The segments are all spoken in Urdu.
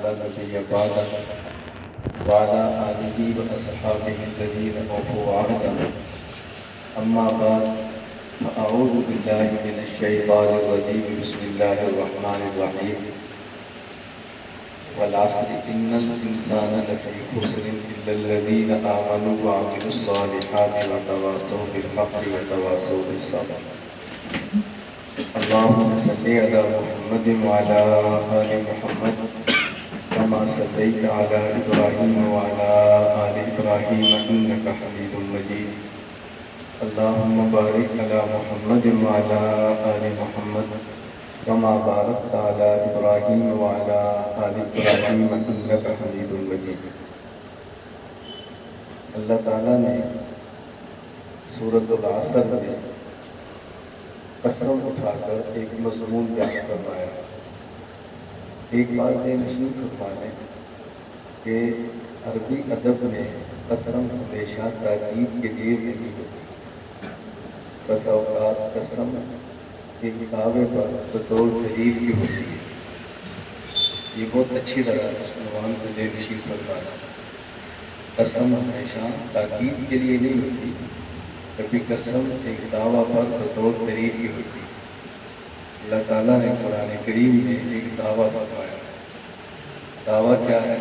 لا نبي بعده وعلى آله وأصحابه الذين أوفوا عهده أما بعد فأعوذ بالله من الشيطان الرجيم بسم الله الرحمن الرحيم والعصر إن الإنسان لفي خسر إلا الذين آمنوا وعملوا الصالحات وتواصوا بالحق وتواصوا بالصبر اللهم صل على محمد وعلى آل محمد كما صليت على إبراهيم وعلى آل إبراهيم إنك حميد مجيد اللهم بارك على محمد وعلى آل محمد كما باركت على إبراهيم وعلى آل إبراهيم إنك حميد مجيد۔ اللہ تعالیٰ نے سورۃ العصر میں قسم اٹھا کر ایک مضمون بیان فرمایا۔ ایک بات یہ نشین فرما لیں کہ عربی ادب میں قسم ہمیشہ تاکید کے لیے نہیں ہوتی۔ بس اوقات قسم ایک دعوے پر بطور دلیل کی ہوتی ہے۔ یہ بہت اچھی لگا اس عنوان کو جو نشین فرمایا۔ قسم ہمیشہ تاکید کے لیے نہیں ہوتی، کبھی قسم ایک دعویٰ پر بطور دلیل کی ہوتی ہے۔ اللہ تعالیٰ نے قرآن کریم میں ایک دعویٰ فرمایا۔ دعویٰ کیا ہے؟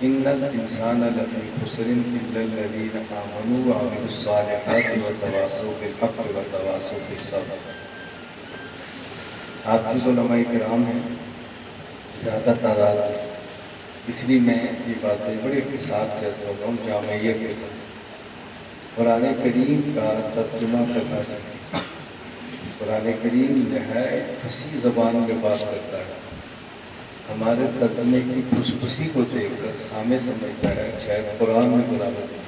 ان الانسان لفی خسر الا الذین آمنوا وعملوا الصالحات وتواصوا بالحق وتواصوا بالصبر۔ آپ کی علماء کرام ہیں زیادہ تعداد ہے، اس لیے میں یہ باتیں بڑے اختصار سے عرض کر رہا ہوں جامعیت کے ساتھ۔ قرآن کریم کا ترجمہ کرنا سیکھیں۔ قرآن کریم نہایت فصیح زبان میں بات کرتا ہے۔ ہمارے ترجمے کی خوش خوشی کو دیکھ کر سامع سمجھتا ہے شاید قرآن میں برابر نہیں۔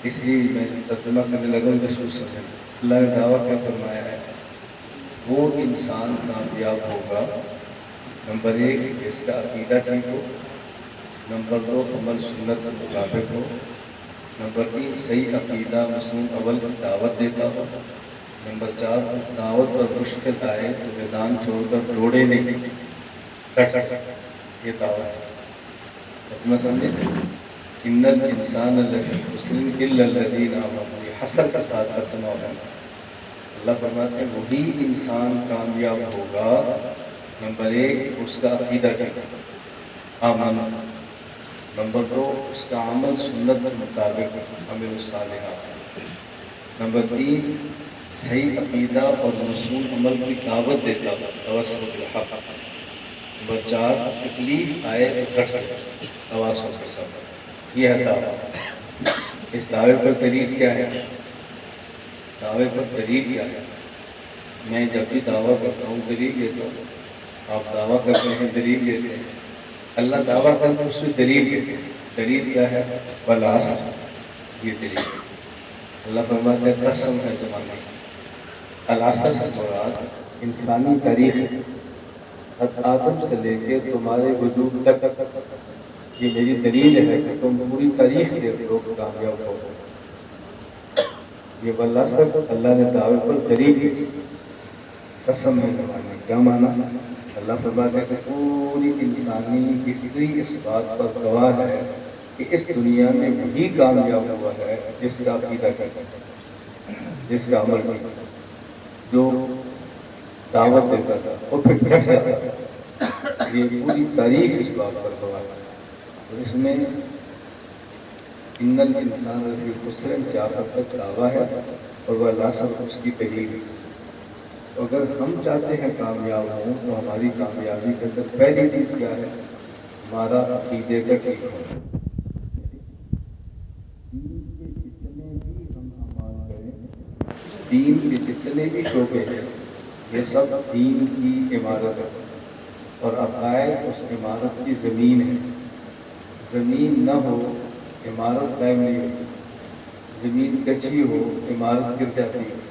اس لیے میں ترجمہ کرنے لگا محسوس سمجھیں۔ اللہ نے دعویٰ کیا فرمایا ہے؟ وہ انسان کامیاب ہوگا، نمبر 1 اس کا عقیدہ ٹھیک ہو، نمبر 2 عمل سنت کے مطابق ہو، نمبر 3 صحیح عقیدہ مصنون اول کی دعوت دیتا ہو، نمبر 4 دعوت پر مشکل آئے تو میدان چھوڑ کر دوڑے نہیں، یہ دعوت ہے۔ ترجمہ سمجھے؟ ان الانسان لفی خسر الا الذین آمنوا، یہ حسر کے ساتھ ترجمہ ہوگا۔ اللہ فرماتے ہیں وہی انسان کامیاب ہوگا، نمبر 1 اس کا عقیدہ ٹھیک ہے، آمن، نمبر 2 اس کا عمل سنت کے مطابق عمل الصالحات، نمبر 3 صحیح عقیدہ اور مصنون عمل کی دعوت دیتا ہے تواصل بالحق، نمبر 4 تکلیف آئے تو ڈٹ تواصل بالصبر۔ یہ ہے دعویٰ۔ اس دعوے پر دلیل کیا ہے؟ دعوے پر دلیل کیا ہے؟ میں جب بھی دعویٰ کرتا ہوں دلیل دیتا ہوں، آپ دعویٰ کرتے ہیں دلیل دیتے ہیں، اللہ دعویٰ کرتا ہے اس میں دلیل دیتے ہیں۔ دلیل کیا ہے؟ والعصر، یہ دلیل ہے۔ اللہ فرماتے ہیں قسم ہے زمانے کی۔ العصر سے مراد انسانی تاریخ ہے، آدم سے لے کے تمہارے وجود تک۔ یہ میری دلیل ہے کہ تم پوری تاریخ دیکھ لو کامیاب ہو۔ یہ والعصر اللہ نے دعوے پر دلیل دی، قسم ہے زمانے کی۔ کیا معنی؟ اللہ فرماتے ہیں کہ پوری انسانی ہسٹری اس بات پر گواہ ہے کہ اس دنیا میں وہی کامیاب ہوا ہے جس کا عقیدہ چلتا ہے، جس کا عمل کیا، جو دعوت دیتا تھا اور پھر ڈٹ جاتا تھا۔ یہ پوری تاریخ اس بات پر گواہ ہے۔ تو اس میں ان الانسان لفی خسر سے آخر تک دعویٰ ہے اور والعصر اس کی دلیل ہے۔ تو اگر ہم چاہتے ہیں کامیاب ہوں تو ہماری کامیابی کے اندر پہلی چیز کیا ہے؟ ہمارا عقیدے کا ٹھیک ہونا۔ دین کے جتنے بھی ہم اعمال کریں، دین کے جتنے بھی شعبے ہیں، یہ سب دین کی عمارت ہے، اور عقائد اس عمارت کی زمین ہے۔ زمین نہ ہو عمارت قائم نہیں ہوتی، زمین کچی ہو عمارت گر جاتی ہے۔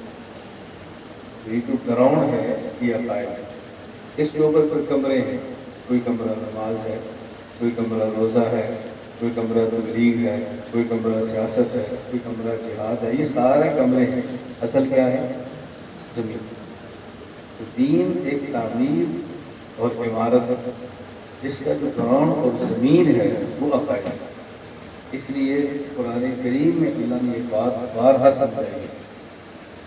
یہ جو گراؤنڈ ہے یہ عقائد ہے، اس کے اوپر کوئی کمرے ہیں، کوئی کمرہ نماز ہے، کوئی کمرہ روزہ ہے، کوئی کمرہ تبلیغ ہے، کوئی کمرہ سیاست ہے، کوئی کمرہ جہاد ہے، یہ سارے کمرے ہیں۔ اصل کیا ہے؟ زمین۔ تو دین ایک تعمیر اور عمارت ہے، جس کا جو گراؤنڈ اور زمین ہے وہ عقائد ہے۔ اس لیے قرآن کریم میں اللہ نے یہ بات بارہا سمجھائی ہے،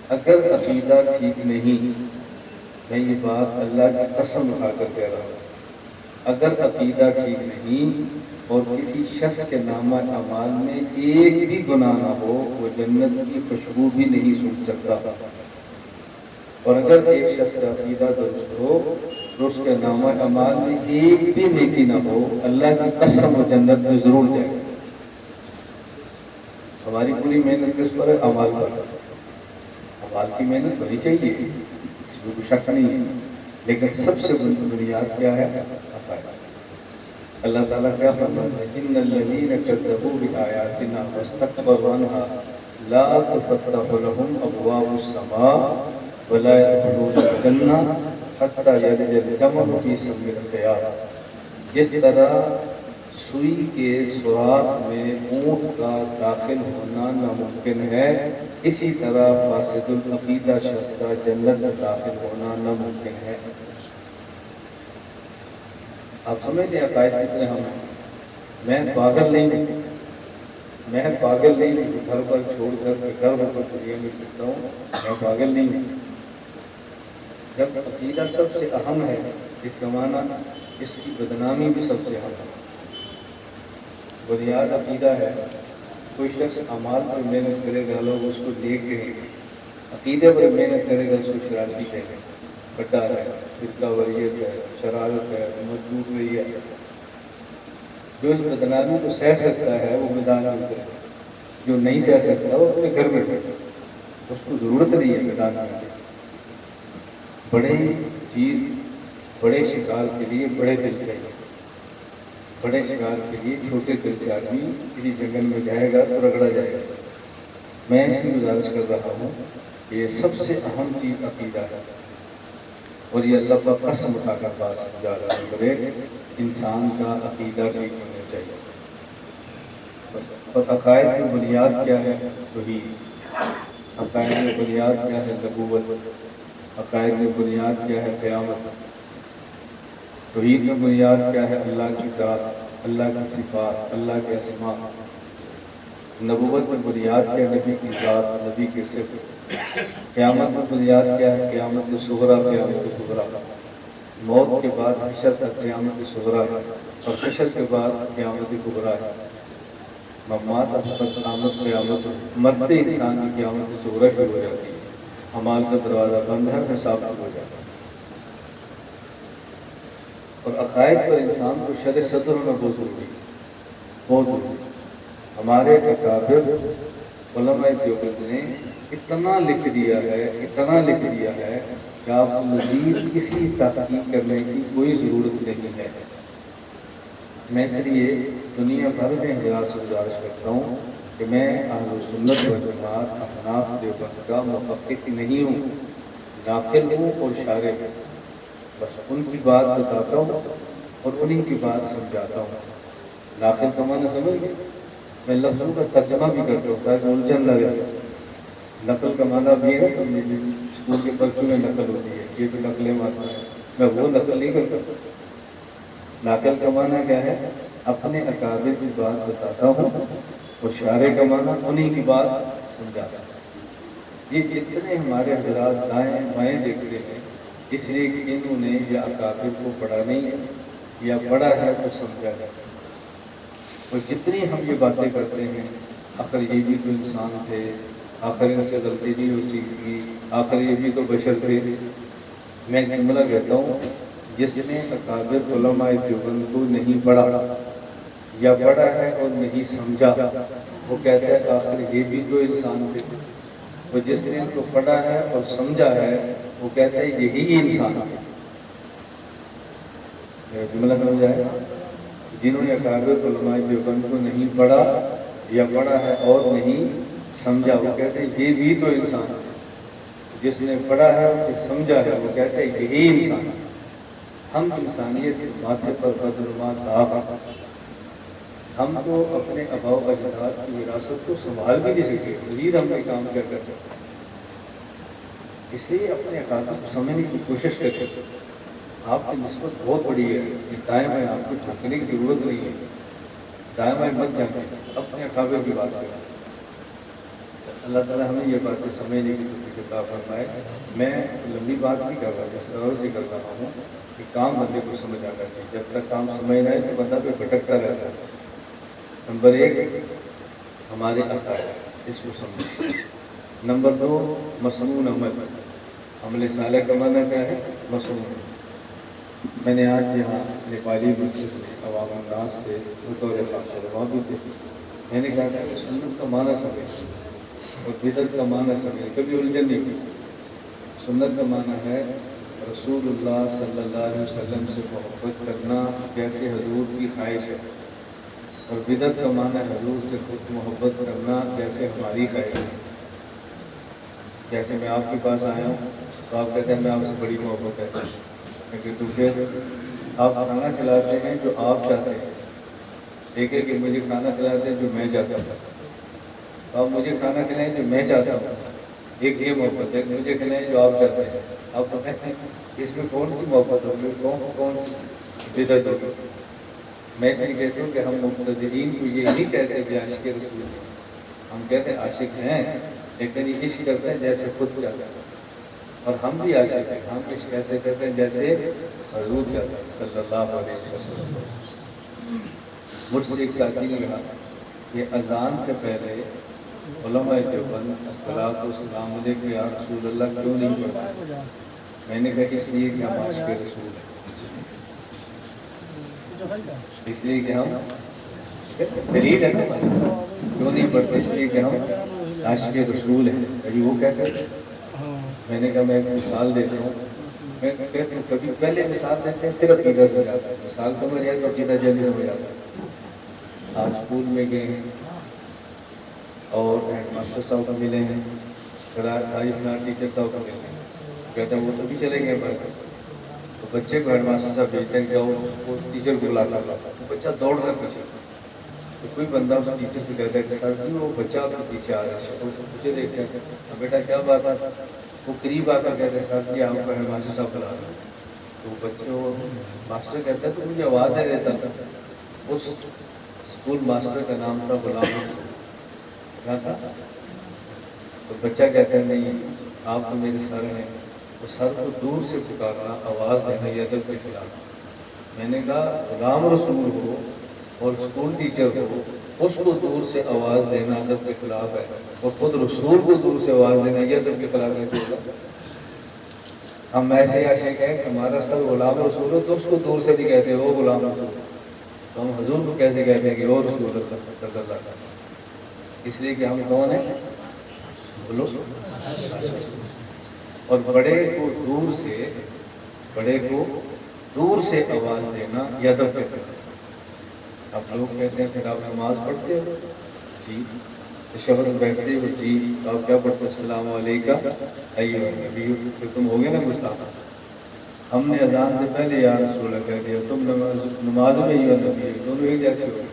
اگر عقیدہ ٹھیک نہیں، میں یہ بات اللہ کی قسم اٹھا کر کہہ رہا ہوں، اگر عقیدہ ٹھیک نہیں اور کسی شخص کے نامہ اعمال میں ایک بھی گناہ نہ ہو، وہ جنت کی خوشبو بھی نہیں سونگھ سکتا۔ اور اگر ایک شخص کا عقیدہ درست ہو اور اس کے نامہ اعمال میں ایک بھی نیکی نہ ہو، اللہ کی قسم وہ جنت میں ضرور جائے گا۔ ہماری پوری محنت کس پر ہے؟ اعمال پر۔ اعمال کی محنت ہونی چاہیے، اس میں کوئی شک نہیں ہے، لیکن سب سے بڑی بنیاد کیا ہے؟ عقائد۔ اللہ تعالیٰ کیا فرماتا ہے؟ ان الذین کذبوا بآیاتنا واستکبروا عنہا لا تفتح لهم ابواب السماء ولا يدخلون الجنہ حتی یلج الجمل فی سم الخیاط۔ جس طرح سوئی کے سوراخ میں اونٹ کا داخل ہونا ناممکن ہے، اسی طرح فاسد العقیدہ شخص کا جنت میں داخل ہونا ناممکن ہے۔ آپ سمجھتے ہیں عقائد کتنے ہم ہیں؟ میں پاگل نہیں ہوں، میں پاگل نہیں ہوں، گھر پر چھوڑ کر کے گھر پر دنیا میں پھرتا ہوں، میں پاگل نہیں ہوں۔ جب عقیدہ سب سے اہم ہے، اس کا معنی اس کی بدنامی بھی سب سے اہم ہے۔ بنیاد عقیدہ ہے۔ کوئی شخص اعمال پر محنت کرے گا، لوگ اس کو دیکھ کہیں گے، عقیدے پر محنت کرے گا اس کو شرارتی کہیں گے، کٹا ہے، فرقہ واریت ہے، شرارت ہے، مجبور ہوئی ہے۔ جو اس بدنامی کو سہ سکتا ہے وہ میدان میں اترے، جو نہیں سہ سکتا وہ اپنے گھر میں بیٹھے، اس کو ضرورت نہیں ہے میدان میں اترے۔ بڑے چیز، بڑے شکار کے لیے بڑے دل چاہیے، بڑے شکار کے لیے چھوٹے دل سے آدمی کسی جنگل میں جائے گا تو رگڑا جائے گا۔ میں اس کی گزارش کر رہا ہوں کہ یہ سب سے اہم چیز عقیدہ ہے، اور یہ اللہ کا قسم اٹھا کر بات سمجھا رہا ہے، بڑے انسان کا عقیدہ ٹھیک ہونا چاہیے۔ اور عقائد کی بنیاد کیا ہے؟ توحید۔ عقائد کی بنیاد کیا ہے؟ نبوت۔ عقائد کی بنیاد کیا ہے؟ قیامت۔ توحید میں بنیاد کیا ہے؟ اللہ کی ذات، اللہ کی صفات، اللہ کے اسماء۔ نبوت میں بنیاد کیا ہے؟ نبی کی ذات، نبی کے صفات۔ قیامت میں بنیاد کیا ہے؟ قیامت صغریٰ، قیامت کبریٰ۔ موت کے بعد حشر تک قیامت صغریٰ ہے، اور حشر کے بعد قیامت کبریٰ ہے۔ ممات اب تک قیامت، مرتے انسان کی قیامت صغریٰ شروع ہو جاتی ہے، اعمال کا دروازہ بند ہے، حساب شروع ہو جاتا ہے۔ اور عقائد پر انسان کو شرح صدر ہونا بہت ضروری ہے، بہت ضروری۔ ہمارے اکابر علماء دیوبند نے اتنا لکھ دیا ہے، اتنا لکھ دیا ہے کہ آپ کو مزید کسی تحقیق کرنے کی کوئی ضرورت نہیں ہے۔ میں اس لیے دنیا بھر میں حضرات سے گزارش کرتا ہوں کہ میں اہل سنت و جماعت احناف دیوبند کا محقق نہیں ہوں، ناقل ہوں اور شارح ہوں، بس ان کی بات بتاتا ہوں اور انہیں کی بات سمجھاتا ہوں۔ ناقل کا معنی سمجھ گئے؟ میں لفظوں کا ترجمہ بھی کرتا ہوں تاکہ الجھن نہ رہے۔ نقل کا معنی بھی ہے، سمجھے اسکول کے پرچوں میں نقل ہوتی ہے، یہ بھی نقلیں مانتا ہے، میں وہ نقل نہیں کرتا۔ ناقل کا معنی کیا ہے؟ اپنے اکابر کی بات بتاتا ہوں، اور شارح کا معنی انہیں کی بات سمجھاتا ہوں۔ یہ جتنے ہمارے حضرات دائیں بائیں دیکھتے ہیں، اس لیے کہ انہوں نے یا اکابر کو پڑھا نہیں ہے یا پڑھا ہے تو سمجھا ہے۔ اور جتنی ہم یہ باتیں کرتے ہیں، آخر یہ بھی تو انسان تھے، آخر ان سے غلطی نہیں ہو سکتی، آخر یہ بھی تو بشر تھے۔ میں ایک جملہ کہتا ہوں، جس نے اکابر علماء دیوبند کو نہیں پڑھا یا پڑھا ہے اور نہیں سمجھا، وہ کہتا ہے آخر یہ بھی تو انسان تھے۔ اور جس نے ان کو پڑھا ہے اور سمجھا ہے، وہ کہتا ہے یہی انسان ہے۔ جملہ سمجھا ہے؟ جنہوں نے اکابر علماء دیوبند کو نہیں پڑھا یا پڑھا ہے اور نہیں سمجھا، وہ کہتے ہیں یہ بھی تو انسان ہے۔ جس نے پڑھا ہے اور سمجھا ہے، وہ کہتے ہیں یہی انسان ہے۔ ہم انسانیت ماتھے پر بدنما داغ، ہم تو اپنے آباء و اجداد کی وراثت کو سنبھال بھی نہیں سکے، مزید ہم نے کام کر کرتے ہیں۔ اس لیے اپنے اکابر کو سمجھنے کی کوشش کرتے ہیں۔ آپ کی نسبت بہت بڑی ہے، کہ دائیں بائیں آپ کو جھکنے کی ضرورت نہیں ہے، دائیں بائیں مت جھکیں، اپنے اکابر کی بات کریں۔ اللہ تعالیٰ ہمیں یہ باتیں سمجھنے کی توفیق عطا فرمائے۔ میں لمبی بات نہیں کر رہا، جس عرض ہی کر رہا ہوں کہ کام بندے کو سمجھ آنا چاہیے، جب تک کام سمجھ نہ آئے تو بندہ پہ بھٹکتا رہتا ہے۔ نمبر 1 ہمارے عقائد، اس کو سمجھیں۔ نمبر 2 مسنون عمل، عمل صالح کا معنی کیا ہے؟ مسنون۔ میں نے آج یہاں نیپالی مسجد میں عوام الناس سے بطور خاص علماء بھی تھے، میں نے کہا تھا کہ سنت کا معنی سمجھیں اور بدعت کا معنی سمجھیں، کبھی الجھن نہیں کی۔ سنت کا معنی ہے رسول اللہ صلی اللہ علیہ وسلم سے محبت کرنا جیسے حضور کی خواہش ہے، اور بدعت کا معنی حضور سے خود محبت کرنا جیسے ہماری خواہش ہے۔ جیسے میں آپ کے پاس آیا ہوں تو آپ کہتے ہیں میں آپ سے بڑی محبت کرتا ہوں، لیکن تو پھر آپ کھانا کھلاتے ہیں جو آپ چاہتے ہیں، ایک ہے کہ مجھے کھانا کھلاتے ہیں جو میں چاہتا ہوں، آپ مجھے کھانا کھلائیں جو میں چاہتا ہوں، ایک یہ محبت ہے، مجھے کھلائیں جو آپ چاہتے ہیں۔ آپ کو کہتے ہیں اس میں کون سی محبت ہوگی، کون سی بدعت ہوگی؟ میں اس لیے کہتا ہوں کہ ہم مبتدئین کو یہ نہیں کہتے کہ عاشق رسول ہیں، ہم کہتے ہیں عاشق ہیں، لیکن یہ عشق کرتے ہیں جیسے خود چاہتے ہیں، اور ہم بھی عاشق ہیں، ہم عشق کیسے کرتے ہیں جیسے حضور چاہتے ہیں صلی اللہ علیہ وسلم۔ مجھ سے ایک ساتھی نے کہا یہ اذان سے پہلے علماء دیوبند الصلاۃ والسلام علیک یا رسول اللہ کیوں نہیں پڑھتے؟ میں نے کہا اس لیے کہ ہم عاشق رسول ہیں، اس لیے کہ ہم دلیل ہے نا، کیوں نہیں پڑھتے؟ اس لیے کہ ہم عاشق رسول ہیں۔ ابھی وہ کیسے؟ میں نے کہا میں ایک مثال دیتا ہوں، میں کہتا ہوں کبھی پہلے مثال دیتے ہیں پھر عقیدہ ہو جاتا ہے، مثال سمجھ آئے تو عقیدہ جلدی ہو جاتا ہے۔ آج اسکول میں گئے ہیں اور ہیڈ ماسٹر صاحب کو ملے ہیں، اپنا ٹیچر صاحب کو ملے ہیں، کہتے ہیں وہ تو بھی چلے گئے باہر، تو بچے کو ہیڈ ماسٹر صاحب بھیجتے ہیں کہ جاؤ وہ ٹیچر کو بلا کر لاتا، تو بچہ دوڑ کر پیچھے، تو کوئی بندہ اس ٹیچر سے کہتا ہے کہ سر جی وہ بچہ آپ کے پیچھے آ رہا ہے، تو مجھے دیکھتے ہیں بیٹا کیا بات ہے، وہ قریب آ کر کہتے ہیں سر جی آپ کو ہیڈ ماسٹر صاحب بلا رہے ہیں، تو بچے وہ ماسٹر کہتا ہے تو مجھے آواز نہیں دیتا تھا۔ اس اسکول ماسٹر کا نام تھا غلام رسول، کیا تھا؟ تو بچہ کہتا ہے نہیں آپ تو میرے سر ہیں، تو سر کو دور سے پکارنا آواز دینا یہ ادب کے خلاف۔ میں نے کہا غلام رسول ہو اور اسکول ٹیچر ہو، اس کو دور سے آواز دینا ادب کے خلاف ہے، اور خود رسول کو دور سے آواز دینا یہ ادب کے خلاف ہے۔ ہم ایسے عاشق ہیں کہ ہمارا سر غلام رسول ہو تو اس کو دور سے نہیں کہتے وہ غلام رسول، تو ہم حضور کو کیسے کہتے ہیں کہ وہ رسول اللہ صلی اللہ علیہ وسلم؟ اس لیے کہ ہم کون ہیں؟ بولو۔ اور بڑے کو دور سے آواز دینا یہ ادب کے خلاف۔ اب لوگ کہتے ہیں پھر آپ نماز پڑھتے ہو؟ جی۔ تشہد میں بیٹھتے ہو؟ جی۔ تو آپ کیا پڑھتے ہو؟ السلام علیکم ایھا النبی، تو تم ہو گے نا مستعفی۔ ہم نے اذان سے پہلے یا رسول اللہ کہہ دیا، تم نماز میں ایھا النبی، دونوں ایک جیسے ہو گئے۔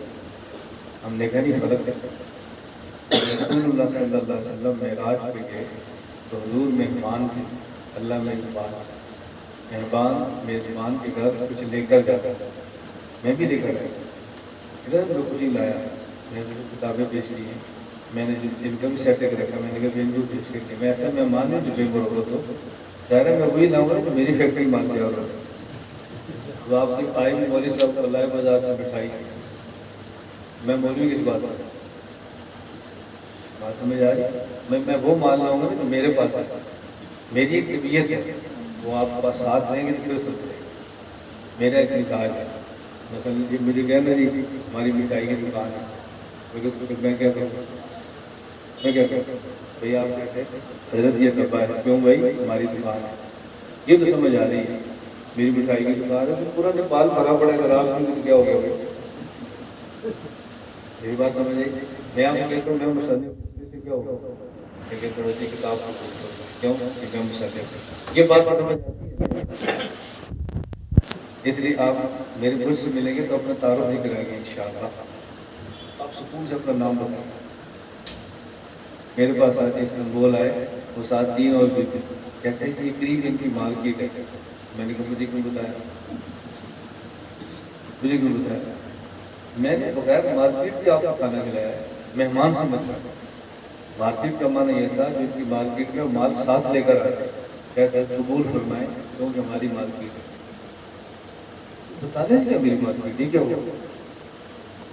ہم نے کہا نہیں فرق ہے۔ رسول اللہ صلی اللہ علیہ وسلم معراج پہ گئے تو حضور مہمان تھے، اللہ مہمان میزبان کے گھر کچھ لے کر جاتا تھا، میں بھی لے کر آیا، ادھر میں کچھ ہی لایا، میں نے کتابیں پیش کی ہیں، میں نے ان کا بھی سیٹ کر رکھا، میں نے کہا ان کو پیش کر کے میں ایسا مہمان ہوں جو بے برکت ہو، ظاہر ہے میں وہی لاؤں گا جو میری فیکٹری مال تیار ہو۔ تو آپ کی آئی بھی مولوی صاحب کو لائے بازار سے مٹھائی، میں مولوی کس بات ہے؟ بات سمجھ آ رہی؟ میں وہ مال لاؤں گا جو میرے پاس ہے، میری ایک طبیعت ہے، وہ آپ پاس ساتھ لیں گے تو پھر سب لیں گے، میرا ایک مزاج ہے۔ مثلا جی مجھے کہنا جی ہماری مٹھائی کی دکان ہے، میں کیا کہوں؟ میں کیا کہوں بھائی آپ کہتے ہیں حضرت یہ ڈبہ ہے، کیوں بھائی ہماری دکان ہے، یہ تو سمجھ آ رہی ہے میری مٹھائی کی دکان ہے، تو پورا نیپال بھرا پڑے گا، آپ کی کیا ہو گیا بھائی؟ یہی بات سمجھ آئی؟ میں آپ کو کہتا ہوں میں مصنف، کیا ہوگا کہ کہتے ہیں جی کتاب کیوں کہ میں مصنف، یہ بات سمجھ آتی ہے؟ اس لیے آپ میرے مجھ سے ملیں گے تو اپنا تعارف نہیں کرائیں گے انشاءاللہ، آپ سکون سے اپنا نام بتائیں۔ میرے پاس ساتھ استنبول آئے، وہ ساتھ 3 اور بھی تھے، کہتے ہیں کہ یہ قریب ان کی مارکیٹ ہے، میں نے کہا مجھے کیوں بتایا، مجھے کیوں بتایا؟ میں نے بغیر مارکیٹ کے آپ کو کھانا کھلایا ہے، مہمان سے مت کھانا۔ مارکیٹ کا معنی یہ تھا جو کہ مارکیٹ کا مال ساتھ لے کر آئے، کہتے ہیں قبول فرمائیں کیونکہ ہماری مارکیٹ ہے۔ بتا دیں کیا میری مارکیٹ یہ کیا ہوا؟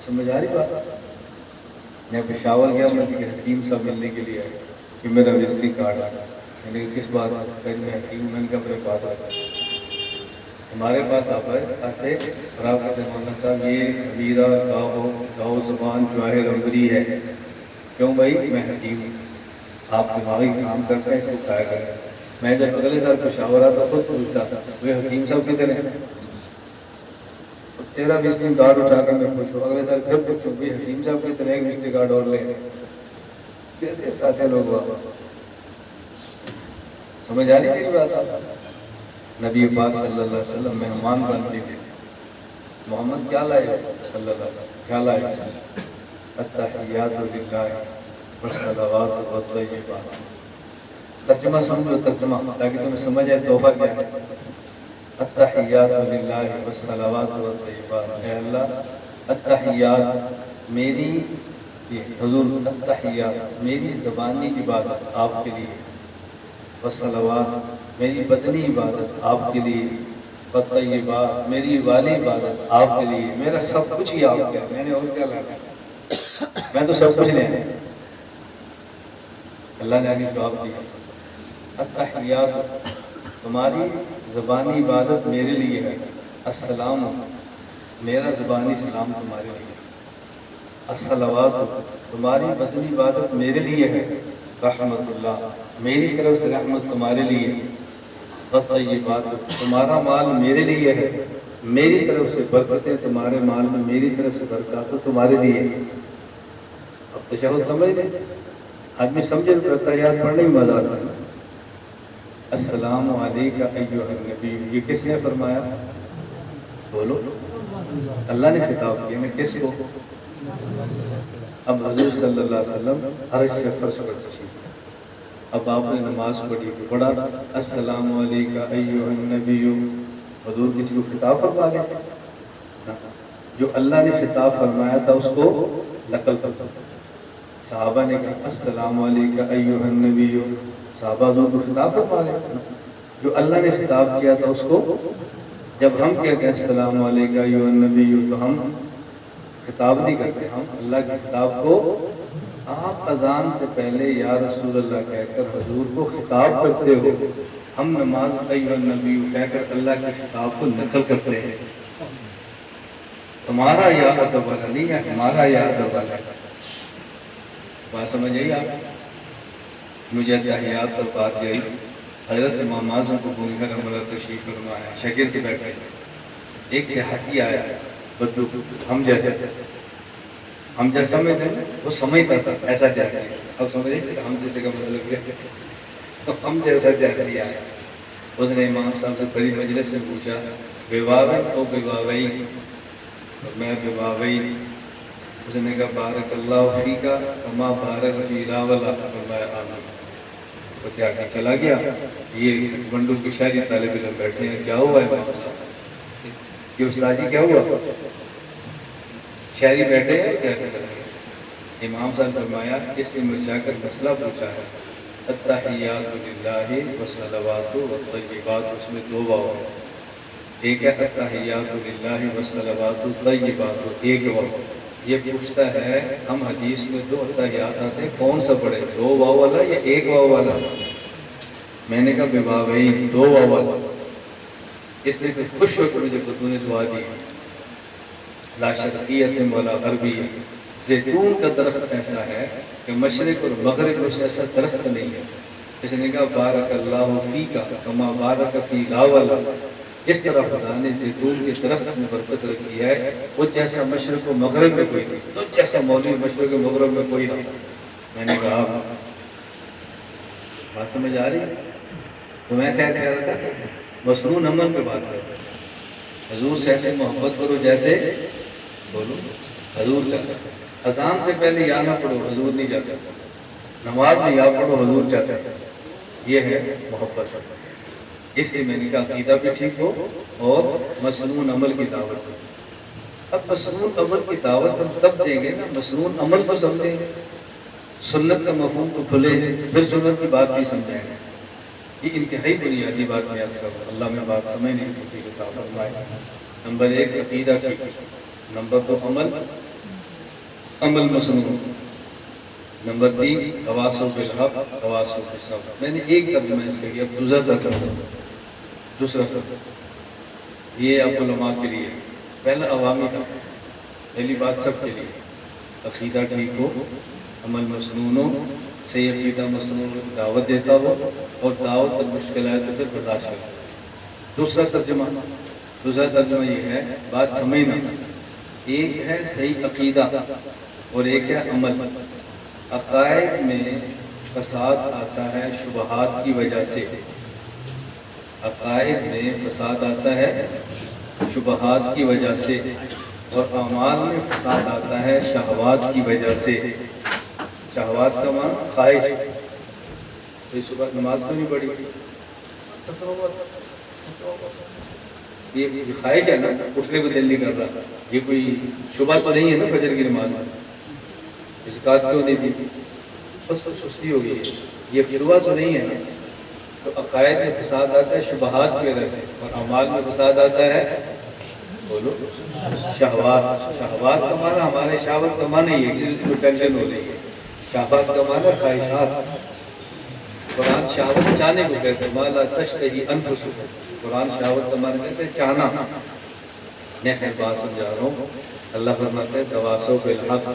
سمجھ آ رہی بات؟ میں پشاور گیا، میں کہ حکیم صاحب ملنے کے لیے آئے کہ میرا وزٹنگ کارڈ آ گیا۔ میں نے کہا کس بات میں حکیم، میں نے کہا میرے پاس آ گیا، ہمارے پاس آتے اور آپ کہتے ہیں مولانا صاحب یہ میرا گاؤ زبان جواہر عمری ہے۔ کیوں بھائی؟ میں حکیم ہوں، آپ دماغی کام کرتے ہیں، اس کو کھایا کریں۔ میں جب اگلے سال پشاور آتا خود پوچھتا وہ حکیم صاحب کدھر ہیں؟ تیرا وزٹنگ کارڈ اٹھا کر میں پوچھوں، اگلے سال پھر پوچھوں بھی حکیم صاحب کی طرح ایک وزٹنگ کارڈ اور لیں۔ کیسے ساتھ لوگ وہاں؟ سمجھ آ رہی میری بات؟ نبی پاک صلی اللہ علیہ وسلم مہمان بنتے تھے۔ محمد کیا لائے صلی اللہ علیہ وسلم؟ کیا لائے؟ التحیات للہ والصلوات والطیبات۔ ترجمہ سمجھو، ترجمہ تاکہ تمہیں سمجھ آئے تحفہ کیا ہے۔ التحیات للہ والصلوات والطیبات، اے اللہ التحیات میری، حضور التحیات میری زبانی عبادت آپ کے لیے، والصلوات میری بدنی عبادت آپ کے لیے، والطیبات میری والی عبادت آپ کے لیے۔ میرا سب کچھ ہی آپ کا ہے، میں نے اور کیا لانا؟ میں تو سب کچھ لے آیا۔ اللہ نے آگے جواب دیا، التحیات تمہاری زبانی عبادت میرے لیے ہے، السلام میرا زبانی سلام تمہارے لیے، الصلوات تمہاری بدنی عبادت میرے لیے ہے، رحمت اللہ میری طرف سے رحمت تمہارے لیے، والطیبات تمہارا مال میرے لیے ہے، میری طرف سے برکتیں تمہارے مال میں، میری طرف سے برکات تمہارے لیے۔ اب تشہد سمجھ لیں، آدمی سمجھے تو تحیات پڑھنے میں مزہ آتا ہے۔ السلام علیکہ ایھا النبی، یہ کس نے فرمایا؟ بولو، اللہ نے خطاب کیا نا، کس کو؟ اب حضور صلی اللہ علیہ وسلم عرش سے فرش پر تشریف، اب آپ نے نماز پڑھی تو پڑھا السلام علیکہ ایھا النبی، حضور کسی کو خطاب فرما گئے؟ جو اللہ نے خطاب فرمایا تھا اس کو نقل کرتا۔ صحابہ نے کہا السلام علیکہ ایھا النبی، صحابہ حضور کو خطاب فرما گئے۔ جو اللہ نے خطاب کیا تھا اس کو، جب ہم کہتے ہیں السلام علیکہ ایھا النبی تو ہم خطاب نہیں کرتے، ہم اللہ کے خطاب کو، آپ اذان سے پہلے یا رسول اللہ کہہ کر حضور کو خطاب کرتے ہو، ہم نماز ایھا النبی کہہ کر اللہ کے خطاب کو نقل کرتے ہیں۔ تمہارا یا ادب والا نہیں ہے، ہمارا یا ادب والا ہے۔ بات سمجھ آئی آپ؟ مجھے تحیات پر بات آئی، حضرت امام اعظم کو بول کر ہمارا تشریف فرمایا، شاگرد بیٹھے، ایک دیہاتی آیا بدو، ہم جیسا سمجھتے ہیں وہ سمجھتا تھا ایسا دیہاتی، اب سمجھے کہ ہم جیسے کا مطلب کیا؟ ہم جیسا دیہاتی آیا، اس نے امام صاحب سے بڑی مجلس سے پوچھا بیواوی او بیواوی، میں بیواوی۔ اس نے کہا بارک اللہ فیکا کما بارک فی راولا، فرمایا آمین۔ وہ کیا کہ چلا گیا۔ یہ منڈو کی شاعری طالب علم بیٹھے ہیں، کیا ہوا ہے امام صاحب؟ یہ استاد جی کیا ہوا؟ شاعری بیٹھے ہیں، کیا کہ چلا گیا۔ امام صاحب فرمایا اس نے مرشا کر مسئلہ پوچھا ہے، التحیات للہ والصلوات والطیبات، اس میں دو واو ہے، ایک ہے التحیات للہ والصلوات والطیبات، ایک واو۔ یہ پوچھتا ہے ہم حدیث میں دو التحیات آتے ہیں، کون سا پڑھے، دو واو والا یا ایک واو والا؟ میں نے کہا بواوی، دو واو والا۔ اس نے پھر خوش ہو کر مجھے بدو نے دعا دی، لا شرقیت ولا غربیت، زیتون کا درخت ایسا ہے کہ مشرق اور مغرب میں ایسا درخت نہیں ہے۔ اس نے کہا بارک اللہ فیکا کما بارک فی راولا، جس طرح خدا نے زیتون کے درخت میں برکت رکھی ہے، وہ جیسا مشرق و مغرب میں کوئی نہیں، تو جیسا مولوی مشرق و مغرب میں کوئی نہیں۔ میں نے کہا بات سمجھ آ رہی ہے؟ تو میں خیر کہہ رہا تھا مصنون امن پہ بات کر رہا ہوں، حضور سے ایسے محبت کرو جیسے، بولو حضور چاہتا ہے۔ اذان سے پہلے یا نہ پڑھو، حضور نہیں چاہتا، نماز میں یا پڑھو، حضور چاہتا ہے۔ یہ ہے محبت۔ اس لیے میں نے کہا عقیدہ بھی ٹھیک ہو اور مسنون عمل کی دعوت ہو۔ اب مسنون عمل کی دعوت ہم تب دیں گے نا مسنون عمل کو سمجھیں گے، سنت کا مفہوم کو کھلے پھر سنت کی بات بھی سمجھائیں گے۔ یہ انتہائی بنیادی بات میں عرض کروں، اللہ میں بات سمجھنے کی توفیق عطا فرمائے۔ نمبر 1 عقیدہ ٹھیک، نمبر 2 عمل مسنون، نمبر 3 تواصل بالحق تواصل بالصبر۔ میں نے ایک ترجمہ اس کا کیا، دوسرا ترجمہ یہ اب علماء کے لیے، پہلا عوامی تھا، پہلی بات سب کے لیے، عقیدہ ٹھیک ہو، عمل مسنون ہو، صحیح عقیدہ مسنون دعوت دیتا ہو اور دعوت پر مشکل آئے تو پھر برداشت کرے۔ دوسرا ترجمہ یہ ہے، بات سمجھنا، ایک ہے صحیح عقیدہ اور ایک ہے عمل۔ عقائد میں فساد آتا ہے شبہات کی وجہ سے، عقائد میں فساد آتا ہے شبہات کی وجہ سے، اور اعمال میں فساد آتا ہے شہوات کی وجہ سے۔ شہوات کا معنی خواہش، تو صبح نماز تو نہیں پڑھی، یہ خواہش ہے نا، اٹھنے کو دل نہیں کر رہا، یہ کوئی شبہ تو نہیں ہے نا فجر کی نماز میں، اس کا کیوں نہیں دی، بس سستی ہو گئی ہے، یہ شبہ تو نہیں ہے نا۔ تو عقائد میں فساد آتا ہے شبہات کی وجہ سے، اور اعمال میں فساد آتا ہے بولو شہوات۔ شہوات کا معنی ہمارے شہوت کا معنی یہ ہے کہ ٹینشن ہو رہی ہے، شہوات کا معنی خواہشات۔ قرآن شہوت چاہنے کو کہتے ہیں، ما لا تشتہی انفسکم، قرآن شہوت کا معنی کہتے ہیں چاہنا۔ میں خیر بات سمجھا رہا ہوں، اللہ فرماتے ہیں تواصوا بالحق۔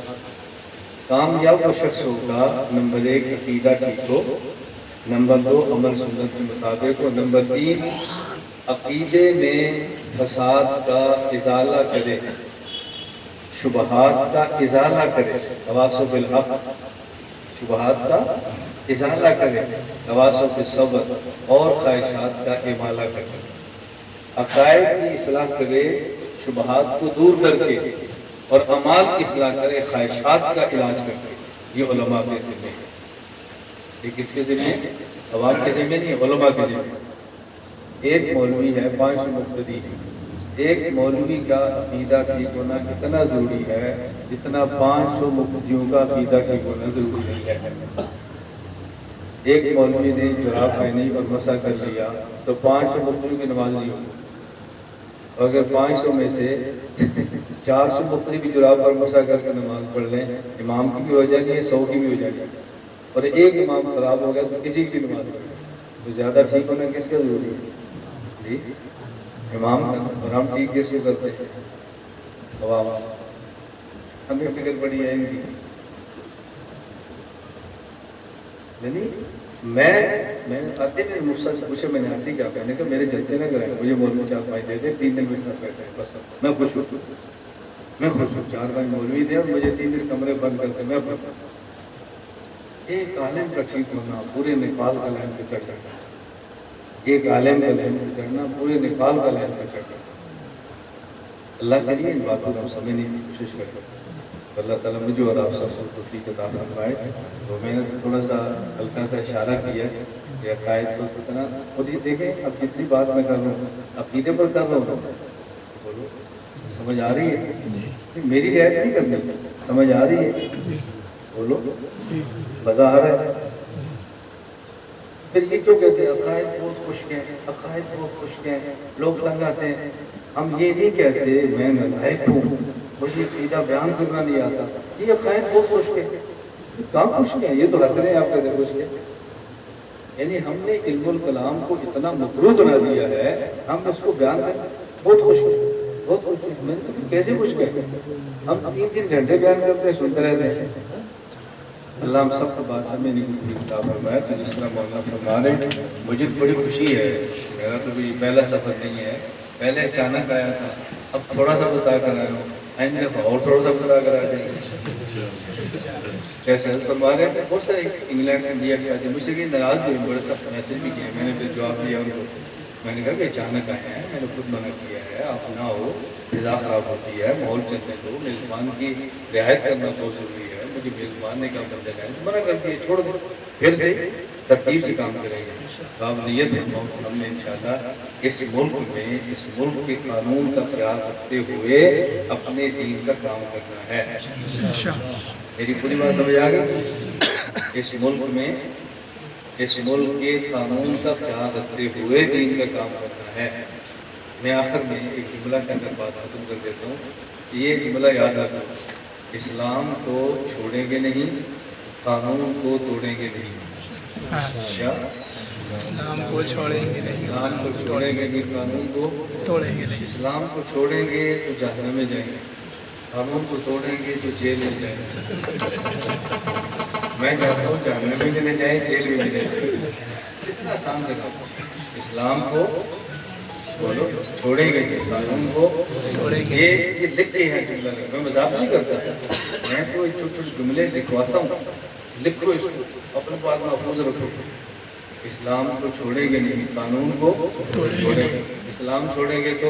کامیاب وہ شخص ہوگا، نمبر 1 عقیدہ ٹھیک ہو، نمبر 2 عمل سنت کے مطابق ہو، نمبر 3 عقیدے میں فساد کا ازالہ کرے، شبہات کا ازالہ کرے، تواصوا بالحق، شبہات کا ازالہ کرے، تواصوا بالصبر، اور خواہشات کا امالہ کرے۔ عقائد کی اصلاح کرے شبہات کو دور کر کے، اور اعمال کی اصلاح کرے خواہشات کا علاج کر کے۔ یہ علماء کے ذمہ ہے، یہ کس کے ذمہ ہے؟ عوام کے ذمہ نہیں، علماء کے ذمہ۔ ایک مولوی ہے، 500 مقتدی ہے، ایک مولوی کا عقیدہ ٹھیک ہونا اتنا ضروری ہے جتنا 500 مقتدیوں کا عقیدہ ٹھیک ہونا ضروری نہیں ہے۔ ایک مولوی نے جراب پہنی اور مسح کر لیا تو 500 مقتدیوں کی نماز نہیں ہوگی، اور اگر 500 میں سے 400 مقتدی بھی جراب پر مسح کر کے نماز پڑھ لیں، امام کی بھی ہو جائے گی، 100 کی بھی ہو جائے گی، اور ایک امام خراب ہو گیا تو کسی کی نماز پڑھ لیں۔ تو زیادہ ٹھیک ہونا کس کا ضروری ہے؟ جی امام کا، اور ہم ٹھیک کس کو کرتے ہیں؟ عوام۔ ہمیں فکر پڑی ہے ان کی، یعنی میں آتے میرے مفسر سے پوچھا، میں نے آتی کیا کہنے کا، میرے جلسے نہ کرائیں، مجھے مولوی 4-5 دے دے، 3 دن میرے ساتھ بیٹھے، بس میں خوش ہوں، 4-5 مولوی دے اور مجھے 3 دن کمرے بند کرتے، میں خوش ہوں۔ ایک عالم کا ٹھیک ہونا پورے نیپال کا لائن پہ چڑھ جاتا ہے، ایک عالم کا لائن پہ چڑھنا پورے نیپال کا لائن پہ چڑھ جاتا ہے۔ اللہ کے لیے ان باتوں کو سمجھنے کی کوشش کریں، اللہ تعالیٰ مجھے اور آپ سب کو توفیق عطا فرمائے۔ تو میں نے تھوڑا سا ہلکا سا اشارہ کیا کہ عقائد پر کتنا، خود ہی دیکھیں اب جتنی بات میں کر رہا ہوں عقیدے پر کر رہا ہوں، بولو سمجھ آ رہی ہے؟ میری رعایت نہیں کرنی، سمجھ آ رہی ہے؟ بولو مزہ آ رہا ہے؟ پھر یہ کیوں کہتے ہیں عقائد بہت خشک ہیں، عقائد بہت خشک ہیں، لوگ تنگ آتے ہیں؟ ہم یہ نہیں کہتے میں نالائق ہوں، مجھے عقیدہ بیان کرنا نہیں آتا، یہ عقائد بہت خشک ہے۔ کہاں خشک ہے؟ یہ تو ہنس رہے ہیں آپ کہتے ہیں خشک ہے، یعنی ہم نے علم الکلام کو اتنا مکروہ بنا دیا ہے، ہم اس کو بیان کرتے بہت خشک ہے، بہت خشک ہے۔ میں نے کہا کیسے خشک ہے؟ ہم 3 گھنٹے بیان کرتے ہیں، سنتے رہتے ہیں۔ اللہ ہم سب کو بات سمجھنے کی عطا فرمائے۔ تو جس طرح مولانا فرما رہے ہیں، مجھے بڑی خوشی ہے، میرا تو کوئی پہلا سفر نہیں ہے، پہلے اچانک آیا تھا، اب تھوڑا سا بتا کر آیا ہوں، آئندہ دفعہ اور تھوڑا سا بتا کر آ جائیں گے۔ کیسے فرما رہے ہیں؟ بہت سارے انگلینڈ میں انڈیا کے ساتھ مجھ سے ناراض ہوئے، بڑے سخت میسج بھی کیے، میں نے پھر جواب دیا ان کو، میں نے کہا کہ اچانک آئے ہیں، میں نے خود منع کیا ہے، آپ نہ ہو، فضا خراب ہوتی ہے، ماحول چلنے دو، میزبان کی رعایت کرنا بہت ضروری ہے، مجھے میزبان نے کہا بندے لائن منع کر دیا، چھوڑ دو، پھر سے ترتیب سے کام کریں گے. تو آپ نیت رکھو کہ ہم نے انشاءاللہ اس ملک کے قانون کا خیال رکھتے ہوئے اپنے دین کا کام کرنا ہے. میری پوری بات سمجھ آ گئی؟ اس ملک کے قانون کا خیال رکھتے ہوئے دین کا کام کرنا ہے. میں آخر میں ایک جملہ کہہ کر بات ختم کر دیتا ہوں. یہ جملہ یاد رکھو، اسلام کو چھوڑیں گے نہیں، قانون کو توڑیں گے نہیں. کیا؟ اسلام کو چھوڑیں گے نہیں، اسلام کو چھوڑیں گے نہیں، قانون کو توڑیں گے نہیں. اسلام کو چھوڑیں گے تو جہنم میں جائیں گے، قانون کو توڑیں گے تو جیل میں جائیں گے. میں چاہتا ہوں جہنم میں چلے جائیں، جیل میں چلے جائیں. کتنا آسان لگا. اسلام کو بولو چھوڑیں گے نہیں، قانون کو توڑیں گے. یہ لکھ کے ہے جملہ. میں مذاق نہیں کرتا، میں تو چھوٹے چھوٹے جملے لکھواتا ہوں. لکھو اس کو، اپنے پاس محفوظ رکھو. اسلام کو چھوڑیں گے نہیں، قانون کو چھوڑیں گے. اسلام چھوڑیں گے تو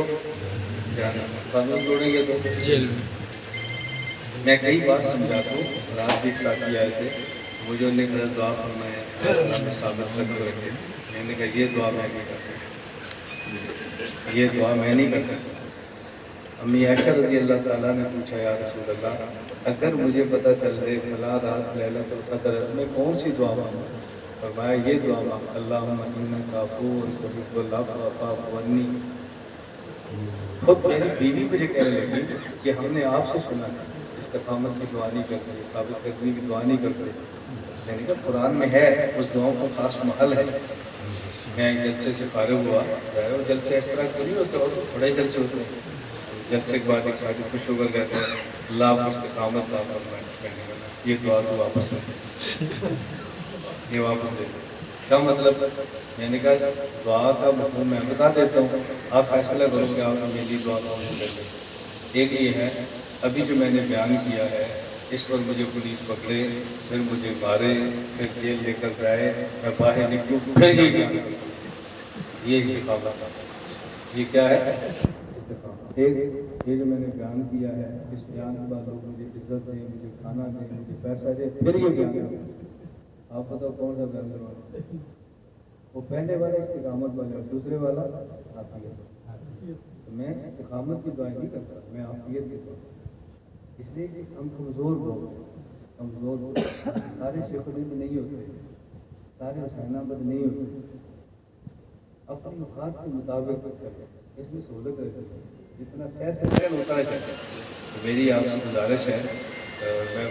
جہنم، قانون چھوڑیں گے تو جیل میں. میں کئی بار سمجھاتا ہوں. رات بھی ایک ساتھی آئے تھے، مجھے انہوں نے کہا دعا فرمائے اللہ میں ثابت کر کے رکھے. میں نے کہا یہ دعا میں نہیں کر سکتا، یہ دعا میں نہیں کر سکتا. امی عائشہ رضی اللہ تعالیٰ نے پوچھا یا رسول اللہ اگر مجھے پتہ چل جائے فلاں رات لیلۃ القدر ہے میں کون سی دعا مانگوں؟ فرمایا یہ دعا مانگ اللہم انک عفو تحب العفو فاعف عنی. خود میری بیوی مجھے کہنے لگی کہ ہم نے آپ سے سنا ہے استقامت کی دعا نہیں کرتے، ثابت قدمی کی دعا نہیں کرتے. میں نے کہا قرآن میں ہے، اس دعاؤں کا خاص محل ہے. میں جلسے سے فارغ ہوا، جلسے اس طرح کری ہوتے اور بڑے جلسے ہوتے ہیں. جلسے کے بعد ایک ساتھی خوش ہو کر کہتے ہیں اللہ آپ کو استقامت عطا فرمائے. یہ دعا تو واپس لے یہ واپس دے. کیا مطلب؟ میں نے کہا دعا کا مفہوم میں بتا دیتا ہوں، آپ فیصلہ کرو کہ آپ میری دعا قبول کریں. ایک یہ ہے ابھی جو میں نے بیان کیا ہے، اس پر مجھے پولیس پکڑے، پھر مجھے مارے، پھر جیل لے کر جائے، میں باہر نکلوں پھر یہ بیان کروں. یہ استقامت ہے. یہ کیا ہے؟ استقامت. یہ جو میں نے بیان کیا ہے، اس بیان کے بعد لوگ مجھے عزت دیں، مجھے کھانا دیں، مجھے پیسہ دیں، پھر یہ بیان کروں. آپ بتاؤ کون سا بیان کروانا؟ وہ پہلے والا استقامت والا اور دوسرے والا عافیت. تو میں استقامت کی دعائیں نہیں کرتا، میں عافیت کی دعا. اس لیے کہ ہم کمزور لوگ سارے شیخ الہند نہیں ہوتے، سارے حسین آباد نہیں ہوتے. اپنی اوقات کے مطابق کریں، اس میں سہولت ہے. جتنا سیر سکتے ہوتا ہے چاہتے. تو میری آپ سے گزارش ہے، میں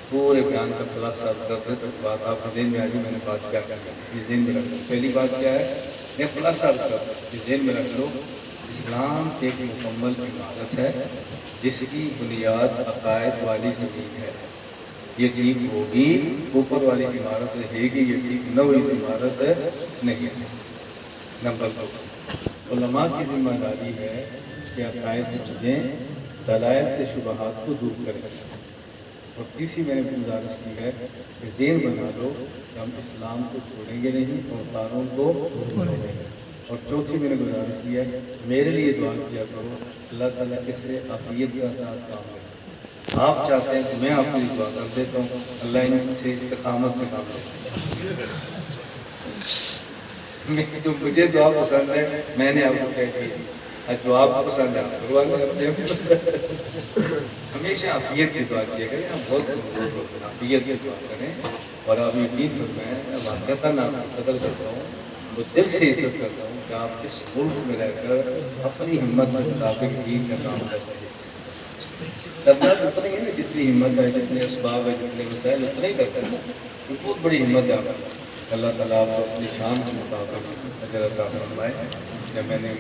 پورے بیان کا خلاصہ کر دیں تو بات آپ کے ذہن میں آ جائے میں نے بات کیا کرنا ہے. یہ ذہن میں رکھ لو. پہلی بات کیا ہے؟ میں خلاصہ کر دوں، یہ ذہن میں رکھ لو. اسلام ایک مکمل عمارت ہے جس کی بنیاد عقائد والی زمین ہے. یہ ٹھیک ہوگی، اوپر والی عمارت رہے گی. یہ ٹھیک نہ ہوئی عمارت نہیں ہے. نمبر 2، علماء کی ذمہ داری ہے کہ عقائد سمجھیں، دلائل سے شبہات کو دور کریں. اور تیسری میں نے گزارش کی ہے کہ ذہن بنا لو کہ ہم اسلام کو چھوڑیں گے نہیں اور قانون کو چھوڑیں گے. اور چوتھی میں نے گزارش کی ہے میرے لیے دعا کیا کرو اللہ تعالیٰ اس سے عافیت کے ساتھ کام کرے. آپ چاہتے ہیں کہ میں آپ کے لیے دعا کر دیتا ہوں اللہ ان سے استقامت سے کام کرے. جو مجھے دعا پسند ہے میں نے آپ کو کہہ دیا، جو آپ کو پسند ہے ہمیشہ عافیت کی دعا کیا کریں. ہم بہت عافیت کی دعا کریں. اور آپ یقین فرمائیں میں واقعتاً آپ کی قدر کرتا ہوں، وہ دل سے عزت کرتا ہوں کہ آپ اس ملک میں رہ کر اپنی ہمت کے مطابق دین کا کام کرتے ہیں. کرنا تو اتنا ہی ہے نا، جتنی ہمت ہے، جتنے اسباب ہے، جتنے مسائل اتنا ہی کرتے ہیں. یہ بہت بڑی ہمت ہے آپ. اللہ تعالیٰ آپ کو اپنی شان کے مطابق اجر عطا فرمائے. جب میں نے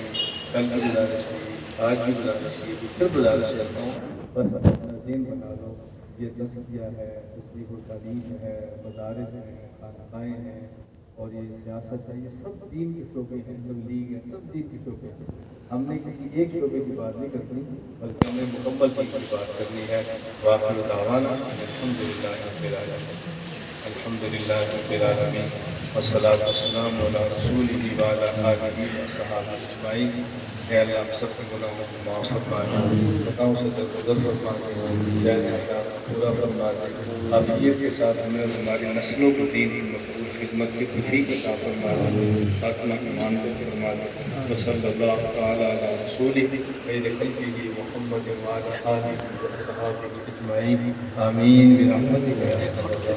کل بھی گزارش کی، آج بھی گزارش کی، پھر گزارش کرتا ہوں بس اپنا ذہن بنا لو. یہ تزکیہ ہے، تصدیق و تعلیم ہے، مدارس ہیں، خانقاہیں ہیں، اور یہ سیاست ہے، یہ سب دین کے شعبے ہیں. تبلیغ ہے، سب دین کے شعبے ہیں. ہم نے کسی ایک شعبے کی بات نہیں کرنی بلکہ ہم نے مکمل دین کی بات کرنی ہے. وآخر دعوانا الحمدللہ رب العالمین. الحمدللہ رب العالمین. والصلاة والسلام على رسوله وعلى آله وصحبه أجمعين. اے اللہ ہم سب کے گناہوں کو معاف فرما دے، خطاؤں سے درگزر فرما دے، جائز احکام پورا فرما دے، عافیت کے ساتھ ہمیں اور ہماری نسلوں کو دین کی مقبول خدمت کی توفیق عطا فرما دے، خاتمہ ایمان کو فرما دے. وصلی اللہ تعالی علی رسولہ خیر خلقہ محمد وعلی آلہ وصحبہ اجمعین. آمین برحمتک یا ارحم الراحمین.